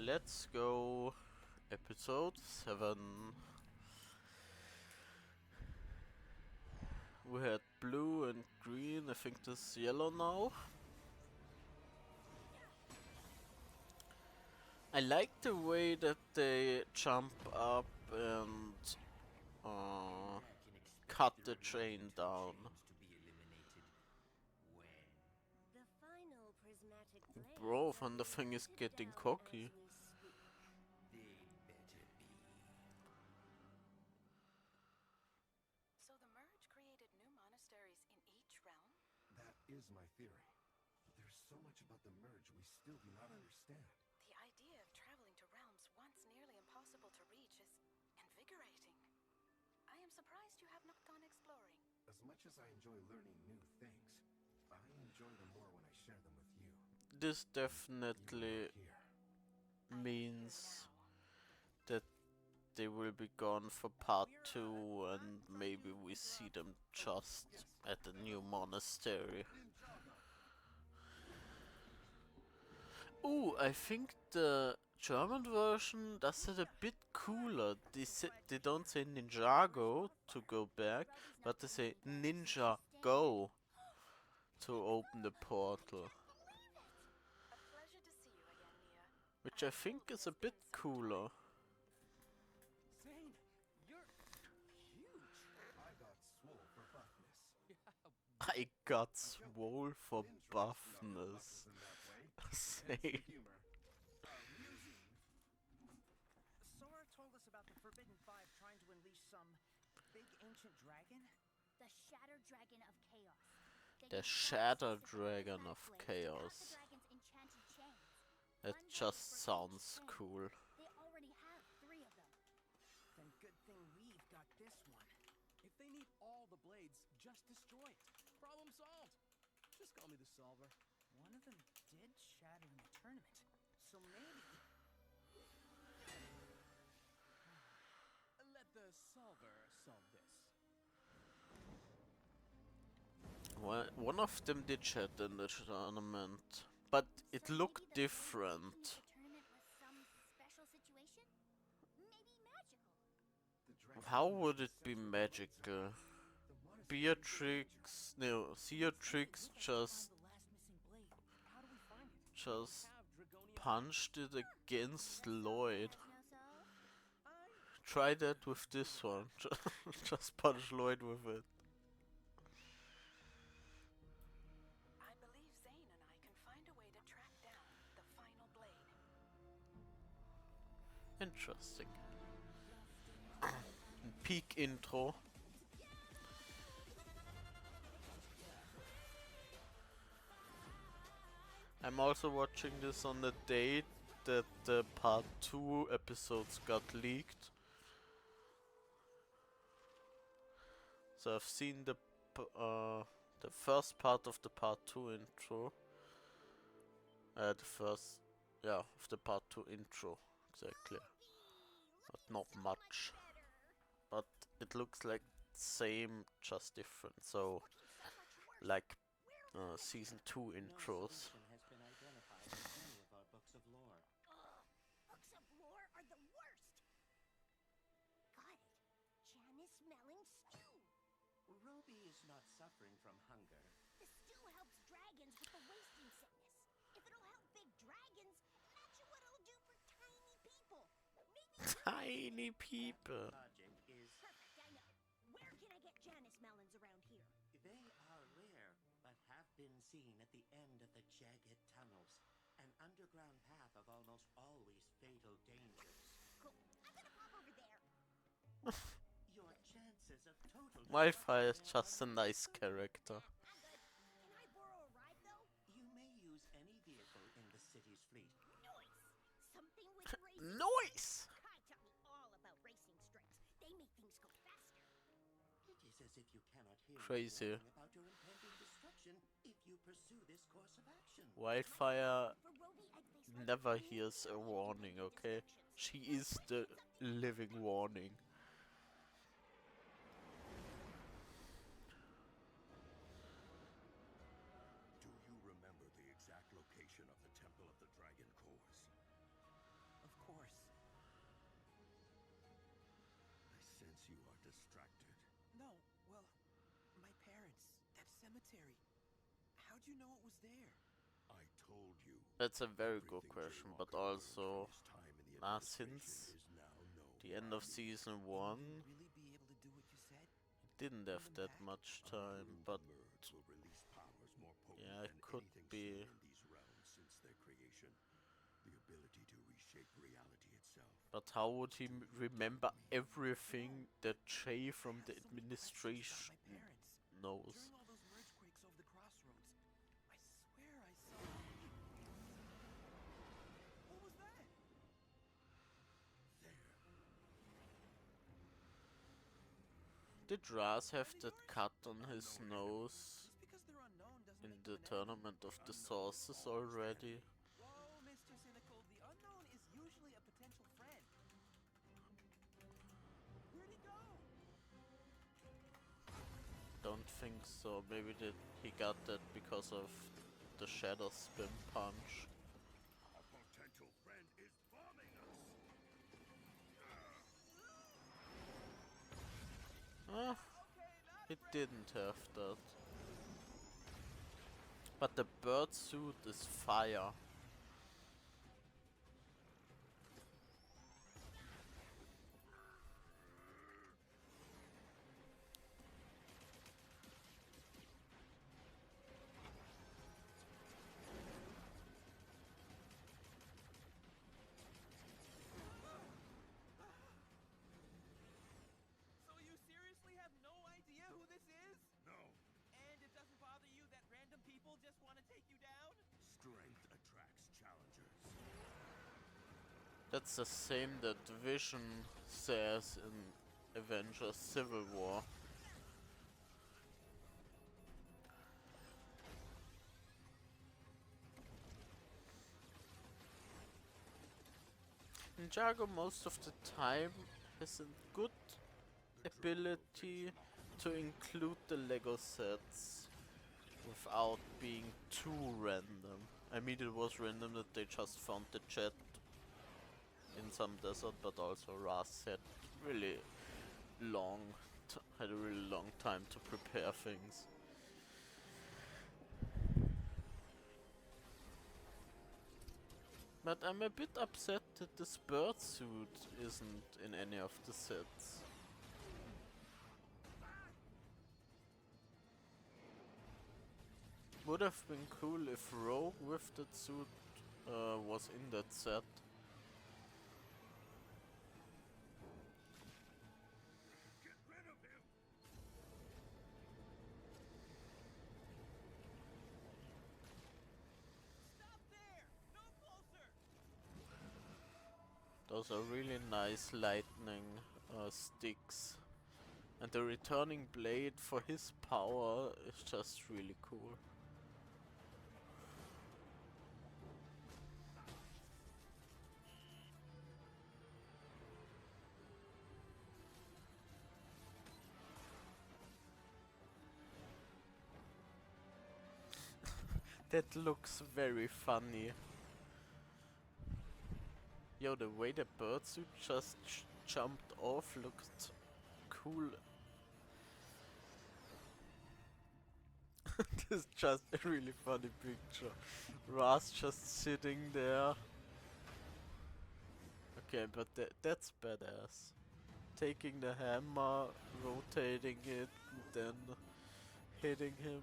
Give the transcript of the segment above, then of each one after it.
let's go. Episode 7. We had blue and green. I think this is yellow now. I like the way that they jump up and cut the train down. Bro, Van the thing is getting cocky. So the merge created new monasteries in each realm? That is my theory. There's so much about the merge we still do not understand. The idea of traveling to realms once nearly impossible to reach is invigorating. I am surprised you have not gone exploring. As much as I enjoy learning new things, I enjoy them more when I share them with you. This definitely means that they will be gone for part 2 and maybe we see them just at the new monastery. Ooh, I think the German version does it a bit cooler. They don't say Ninjago to go back, but they say Ninjago to open the portal. Which I think is a bit cooler. Zane, you're huge. I got swole for buffness. I got swole for buffness. Zane. Sora told us about the Forbidden Five trying to unleash some big ancient dragon? The Shatter Dragon of Chaos. The Shatter Dragon of Chaos. That just sounds cool. They already have 3 of them. Then good thing we've got this one. If they need all the blades, just destroy it. Problem solved. Just call me the solver. One of them did shatter in the tournament. So maybe... Let the solver solve this. Well, one of them did chat in the tournament, but it looked different. How would it be magical? Beatrix, no, Theatrix just punched it against Lloyd. Try that with this one. Just punch Lloyd with it. I believe Zane and I can find a way to track down the final blade. Interesting. Peak intro. I'm also watching this on the day that the part 2 episodes got leaked. So I've seen the first part of the part 2 intro. Of the part 2 intro, exactly. But not much. But it looks like same, just different. So, like season 2 intros. Books of lore are the worst. Got it. Janice smelling stew. Roby is not suffering from hunger. The stew helps dragons with the wasting sickness. If it'll help big dragons, imagine what it'll do for tiny people. Maybe tiny people. Perfect, I know. Where can I get Janice melons around here? They are rare, but have been seen at the end of the jagged tunnels. An underground path of almost always fatal dangers. Cool. I'm gonna pop over there. Your chances of total Wi-Fi is just a nice character. I'm good. Can I borrow a ride though? You may use any vehicle in the city's fleet. Noise! Something with racing. Noise! Kai taught me all about racing strings. They make things go faster. It is as if you cannot hear Crazy. about your impending destruction if you pursue this course of action. Wildfire never hears a warning, okay? She is the living warning. Do you remember the exact location of the Temple of the Dragon Cores? cemetery. How'd you know it was there? I told you. That's a very good Everything question, but Jaywalker learned from also his time in the administration since is now known the end of to you. season Will 1, you really be able to do what you said? he didn't have Bring them that back? much time, but Unruled merge will release powers more potent yeah, it than could anything be. seen in these realms since their creation. The ability to reshape reality itself. But how would he Do you remember doubt me? everything that Jay I from have the so many questions administration about my parents. knows? During all those merge quakes over the crossroads, I swear I saw. What was that? Did Raz have Are they that yours? cut on his nose Just because they're unknown doesn't in make the them an enemy. Tournament of the Sources already? Whoa, Mr. Cynical, the unknown is usually a potential friend. Where'd he go? Don't think so. Maybe that he got that because of the Shadow Spin Punch. Our potential friend is bombing us. Ah, he didn't have that. But the bird suit is fire. So you seriously have no idea who this is? No. And it doesn't bother you that random people just want to take you down? Strength attracts challengers. That's the same that Vision says in Avengers Civil War. Ninjago most of the time has a good ability to include the Lego sets without being too random. I mean, it was random that they just found the jet in some desert, but also Raz had really had a really long time to prepare things. But I'm a bit upset that this bird suit isn't in any of the sets. Would have been cool if Rogue with that suit was in that set. Get rid of him. Stop there! No closer! Those are really nice lightning sticks. And the returning blade for his power is just really cool. That looks very funny. Yo, the way the birdsuit just jumped off looked cool. This is just a really funny picture. Raz just sitting there. Okay, but that's badass. Taking the hammer, rotating it, and then hitting him.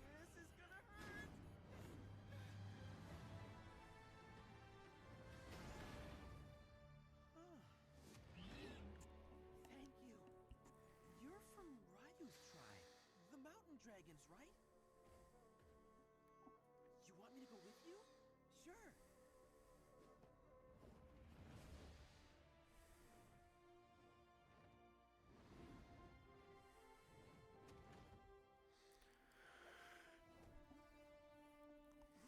This is gonna hurt! Thank you. You're from Ryu's tribe. The mountain dragons, right? You want me to go with you? Sure.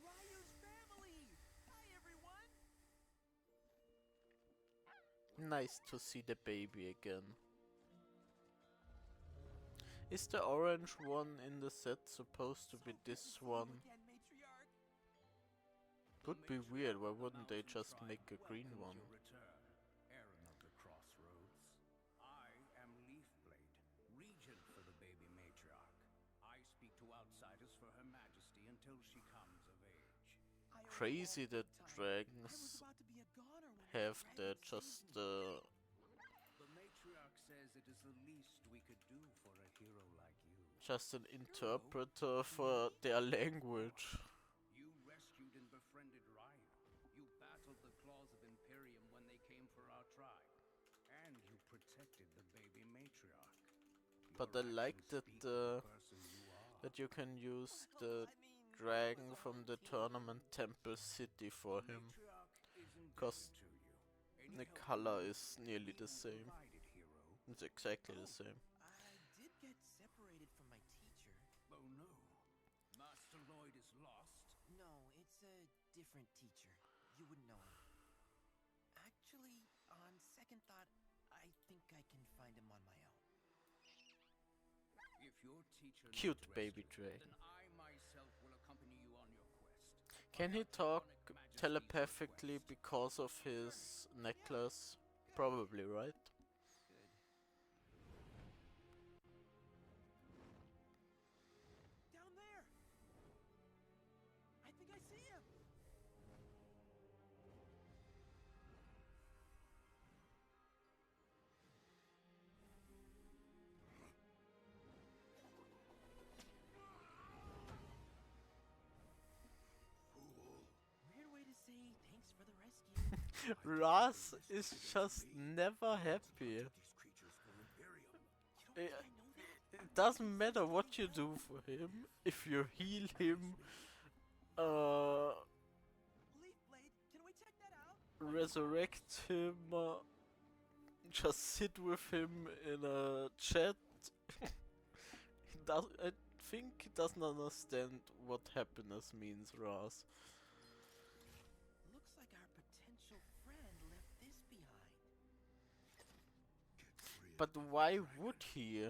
Ryu's family! Hi, everyone! Nice to see the baby again. Is the orange one in the set supposed to be So good this to see you one? again, Matriarch. Would be weird, why wouldn't they just make a green one? Your return, Aaron of the Crossroads. I am Leafblade, regent for the baby matriarch. crazy that I was dragons about to be a goner when have that that. dragon Just saved me. The matriarch says it is the least we could do for a hero like you. just an interpreter for their language. You rescued and befriended Ryu. You battled the claws of Imperium when they came for our tribe. And you protected the baby matriarch. But Your I like actions that speak of the person you are. that you can use Well, the I mean, that dragon was from our the team. tournament Temple City for The him, matriarch is indebted 'cause to you. Any the help you color need, is nearly we the will same. provide it, hero. It's exactly the Oh. same. I did get separated from my teacher. Oh no. Master Lloyd is lost. No, it's a different teacher. You wouldn't know him. Actually, on second thought, I think I can find him on my own. If your teacher Cute needs baby rescue, dragon. then I myself will accompany you on your quest. Can he Her talk Draconic Majesty's telepathically request. because of his necklace? Probably, right? Good. Down there! I think I see him! Weird way to say thanks for the rescue. Raz is just never happy. These creatures from Imperium. You don't Eh, think I know that? It doesn't matter what you do for him, if you heal him, Leaf Blade, can we check that out? resurrect him, just sit with him in a chat. I think he doesn't understand what happiness means, Raz. Looks like our potential friend left this behind. But why would he?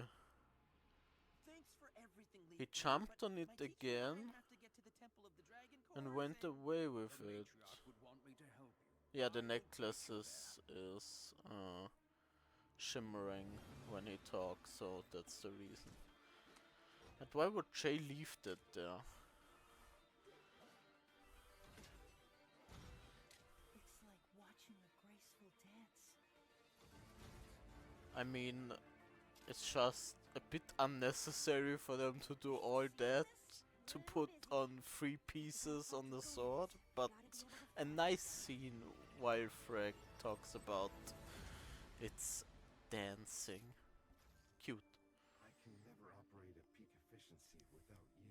Thanks for everything, Leaf He Blade, jumped but on it my teacher and I again have to get to the Temple of the Dragon and Cores went away with The it. matriarch would want me to help you. Yeah, the I will take necklace you is shimmering when he talks, so that's the reason. And why would Jay leave that there? It's like watching a graceful dance. I mean, it's just a bit unnecessary for them to do all that to put on 3 pieces on the sword, but a nice scene while Frag talks about its dancing. Cute. I can never operate at peak efficiency without you.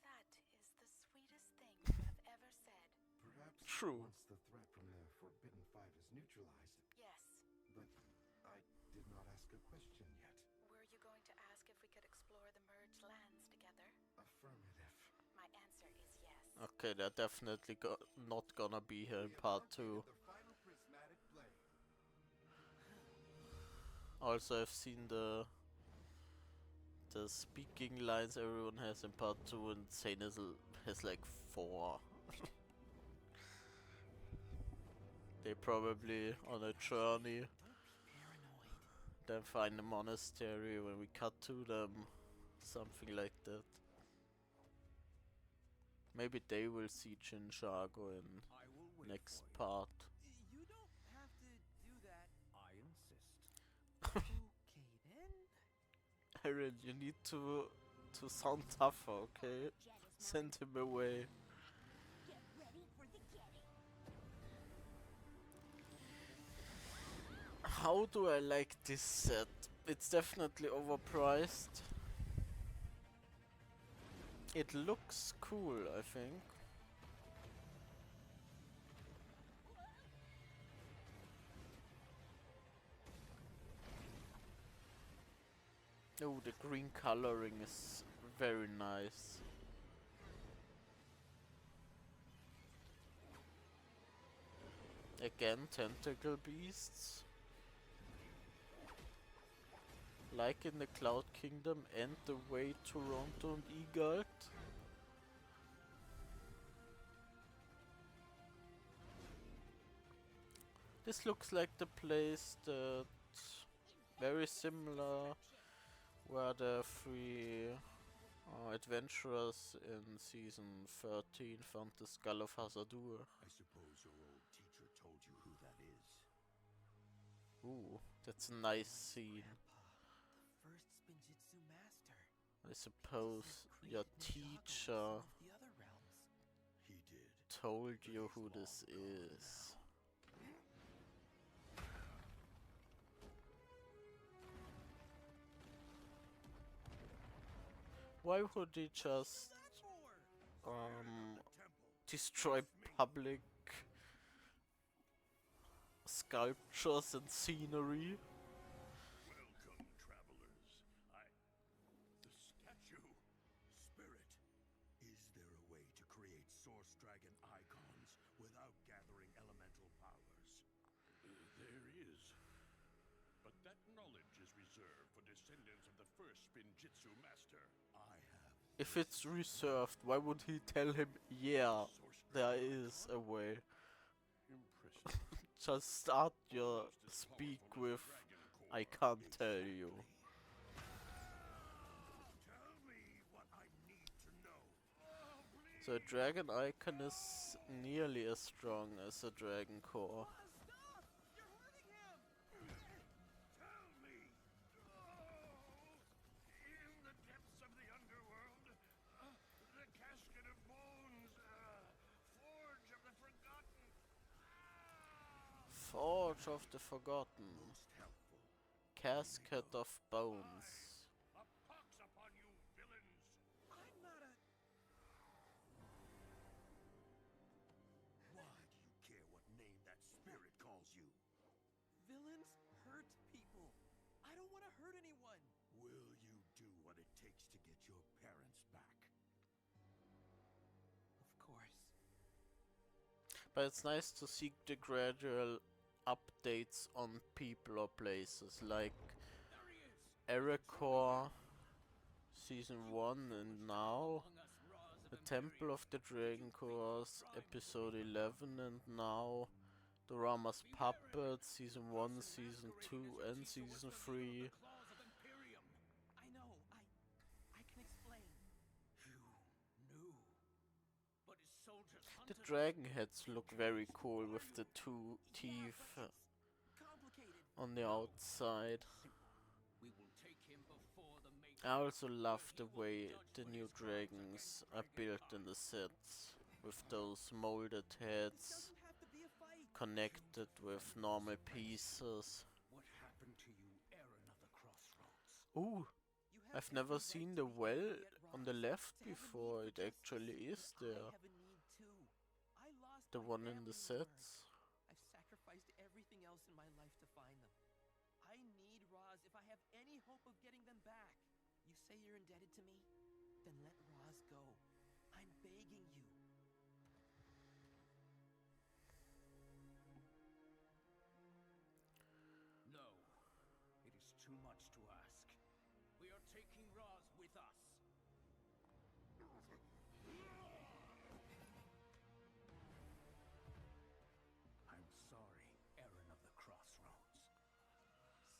That is the sweetest thing you have ever said. Perhaps True. once the threat from the Forbidden Five is neutralized, Yes. but I did not ask a question yet. Were you going to ask if we could explore the merged lands together? Affirmative. My answer is yes. Okay, they're definitely not gonna be here in We have part located 2. the final prismatic blade. Also, I've seen the speaking lines everyone has in part 2, and Zainizel has like 4. They probably on a journey, Don't be paranoid. then find a monastery when we cut to them, something like that. Maybe they will see Ninjago in I will wait next for you. part. You don't have to do that. I insist. Okay then. Aaron, you need to sound tougher, okay? Jet is Send him away. Get ready for the getting. How do I like this set? It's definitely overpriced. It looks cool, I think. Oh, the green coloring is very nice. Again, tentacle beasts. Like in the Cloud Kingdom and the way Toronto and Egalt. This looks like the place that very similar where the 3 Adventurers in season 13 found the skull of Hazardur. I suppose your old teacher told you who that is. Ooh, that's a nice scene. Grandpa, the first Spinjitzu master. I suppose your teacher The other realms. He did. told you who this is. Why would he just destroy public sculptures and scenery? Welcome, travelers. The statue. Spirit. Is there a way to create source dragon icons without gathering elemental powers? There is. But that knowledge is reserved for descendants of the first Spinjitzu master. I have. If it's reserved, why would he tell him, yeah, there is a way? Impressive. Just start your speak with, I can't tell you. Tell me what I need to know. So a dragon icon is nearly as strong as a dragon core. Stop! You're hurting him! Tell me. In the depths of the underworld, the casket of bones, forge of the forgotten. Forge of the Forgotten. Most helpful. Casket of Bones. A pox upon you, villains! I'm not a. Why do you care what name that spirit calls you? Villains hurt people. I don't want to hurt anyone. Will you do what it takes to get your parents back? Of course. But it's nice to see the gradual updates on people or places, like Erekor Season 1 and now the Temple of the Dragon Cores Episode 11 and now Dorama's Puppet Season 1, Season 2 and Season 3. I know. I can explain. You knew. But his soldiers The hunted dragon heads look very cool with the two teeth Complicated. on the outside. We will take him before the maker. I also love the way the new dragons are built in the sets, with those molded heads Doesn't have to be a fight. connected with normal pieces. What happened to you, Aaron of the Crossroads? Ooh, You have I've never every right seen to the be well angry at on the Ross, left to have a need before. for It justice. actually is I there. have a need too. I lost The my one in the family members. sets. I've sacrificed everything else in my life to find them. I need Roz if I have any hope of getting them back. You say you're indebted to me? Then let Roz go. I'm begging you. No. It is too much to ask. We are taking Roz with us. I'm sorry, Aaron of the Crossroads.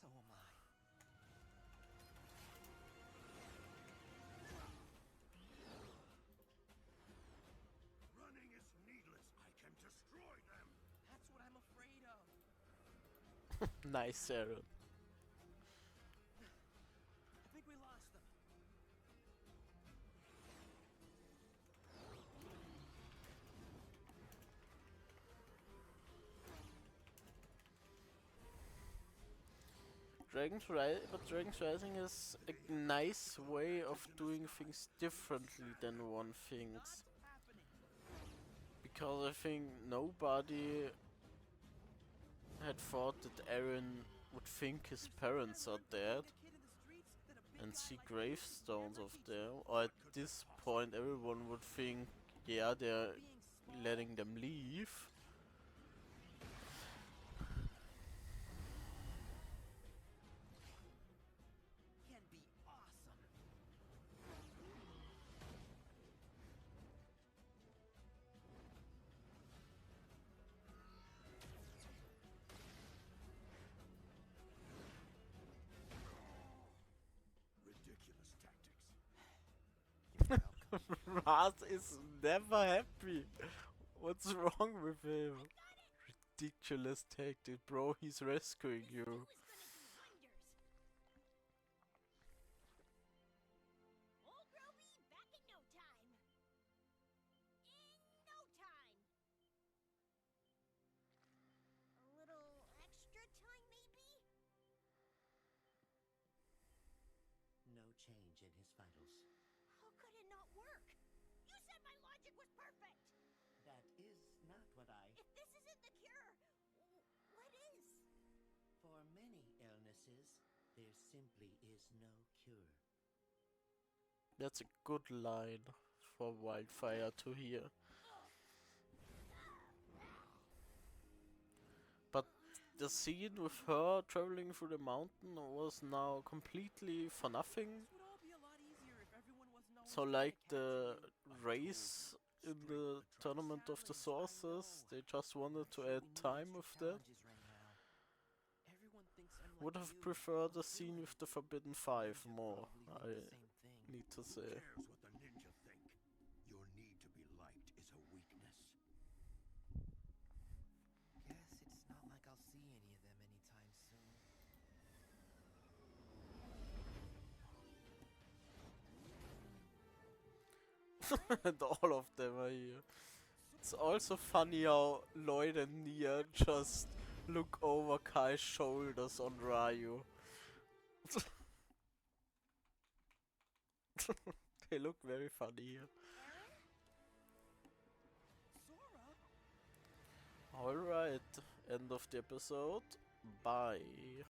So am I. Running is needless. I can destroy them. That's what I'm afraid of. Nice, Aaron. I think we lost them. But Dragon's Rising is a nice way of doing things differently than one thinks. Because I think nobody had thought that Aaron would think his parents are dead and see gravestones of them. Or at this point everyone would think, yeah, they're letting them leave. Can be awesome. Ridiculous tactics. Raz is never happy. What's wrong with him? Ridiculous tactic, bro. He's rescuing you. Who is gonna do wonders? Old Groby back in no time. In no time. A little extra time, maybe? No change in his vitals. How could it not work? You said my logic was perfect. That is not what I. If this isn't the cure, what is? For many illnesses, there simply is no cure. That's a good line for Wildfire to hear. But the scene with her traveling through the mountain was now completely for nothing. This would all be a lot easier if everyone wasn't always So trying like to catch the you. race in the Tournament of the Sources, they just wanted to add time with that. Would have preferred the scene with the Forbidden Five more, I need to say. Who cares what the ninja think? Your need to be liked is a weakness. Guess it's not like I'll see any of them anytime soon. And all of them are here. It's also funny how Lloyd and Nia just look over Kai's shoulders on Ryu. They look very funny here. Sora? Alright, end of the episode. Bye.